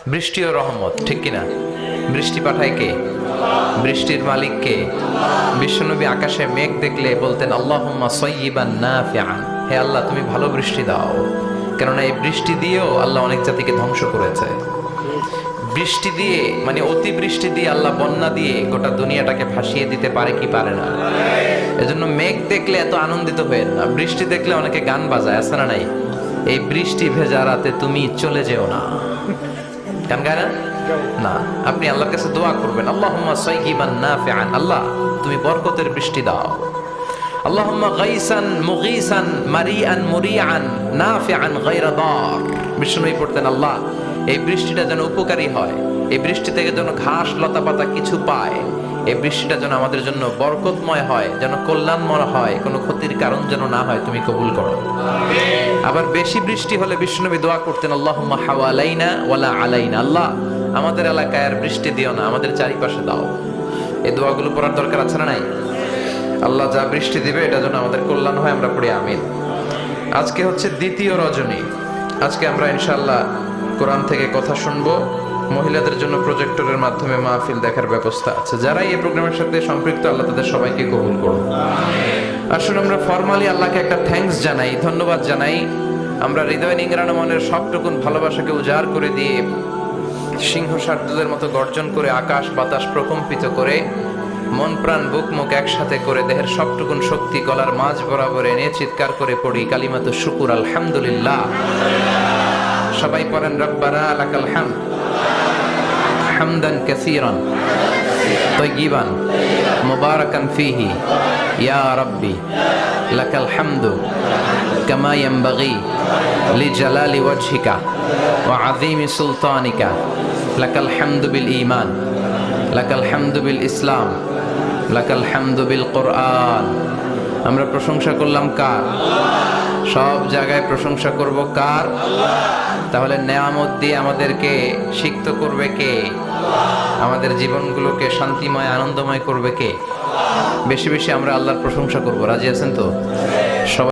বৃষ্টি ও রহমত, ঠিক কিনা? বৃষ্টি পাঠায় কে? বৃষ্টির মালিক কে? বিশ্বনবী আকাশে মেঘ দেখলে বলতেন আল্লাহুম্মা সাইয়্যিবান নাফিআন, হে আল্লাহ তুমি ভালো বৃষ্টি দাও। কেননা এই বৃষ্টি দিয়েও আল্লাহ অনেক জাতিকে ধ্বংস করেছে। বৃষ্টি দিয়ে মানে অতিবৃষ্টি দিয়ে আল্লাহ বন্যা দিয়ে গোটা দুনিয়াটাকে ভাসিয়ে দিতে পারে কি পারে না? এজন্য মেঘ দেখলে এত আনন্দিত হয়ে না, বৃষ্টি দেখলে অনেকে গান বাজায়, আছে না নাই? এই বৃষ্টি ভেজা রাতে তুমি চলে যেও না, গান গায় না? না, আপনি আল্লাহর কাছে দোয়া করবেন আল্লাহুম্মা সাইয়্যিবান নাফিআন, আল্লাহ তুমি বরকতের বৃষ্টি দাও। আল্লাহুম্মা গাইসান মুগীসান মারিআন মুরিআন নাফিআন গায়রা দার। বিষ্ণুই পড়তেন আল্লাহ এই বৃষ্টিটা যেন উপকারী হয়, এই বৃষ্টি থেকে যেন ঘাস লতা পাতা কিছু পায়, এই বৃষ্টিটা যেন আমাদের জন্য বরকতময় হয়, যেন কল্যাণময় হয়, কোনো ক্ষতির কারণ যেন না হয়, তুমি কবুল করো। আবার বেশি বৃষ্টি হলে বিষ্ণুনবী দোয়া করতেন আল্লাহুম্মা হাওয়ালাইনা ওয়ালা আলাইনা, আল্লাহ আমাদের এলাকায় আর বৃষ্টি দিও না, আমাদের চারিপাশে দাও। এই দোয়াগুলো পড়ার দরকার আছে না নাই? আল্লাহ যা বৃষ্টি দিবে এটা যেন আমাদের কল্যাণ হয়, আমরা পড়ি আমিন। আজকে হচ্ছে দ্বিতীয় রজনী। আজকে আমরা ইনশাআল্লাহ কোরআন থেকে কথা শুনবো। মহিলাদের জন্য প্রজেক্টরের মাধ্যমে মাহফিল দেখার ব্যবস্থা আছে। যারাই এই প্রোগ্রামের সাথে সম্পৃক্ত আল্লাহ তাদের সবাইকে কবুল করুন। আসুন আমরা ফরমালি আল্লাহকে একটা থ্যাঙ্কস জানাই, ধন্যবাদ জানাই। আমরা হৃদয় নিংড়ানো মনের সবটুকুন ভালোবাসাকে উজাড় করে দিয়ে সিংহ শার্দুলের মতো গর্জন করে আকাশ বাতাস প্রকম্পিত করে মন প্রাণ বুক মুখ একসাথে করে দেহের সবটুকুন শক্তি গলার মাঝ বরাবর এনে চিৎকার করে পড়ি কালিমাতু শুকুর আলহামদুলিল্লাহ। সবাই পড়েন রব্বানা লাকাল হামদ হামদান কাসীরান তাইয়িবান মুবারাকান ফীহি ইয়া রাব্বি লাকাল হামদু কামা ইয়ানবাগি লিজালালি ওয়াজহিকা ওয়া আযীমি সুলতানিকা লাকাল হামদু বিল ঈমান লাকাল হামদু বিল ইসলাম লাকাল হামদু বিল কোরআন। আমরা প্রশংসা করলাম কার? সব জায়গায় প্রশংসা করব কার? তাহলে নেয়ামত দিয়ে আমাদেরকে সিক্ত করবে কে? আমাদের জীবনগুলোকে শান্তিময় আনন্দময় করবে কে? বেশি বেশি আমরা আল্লাহর প্রশংসা করব। রাজি আছেন তো? সবাই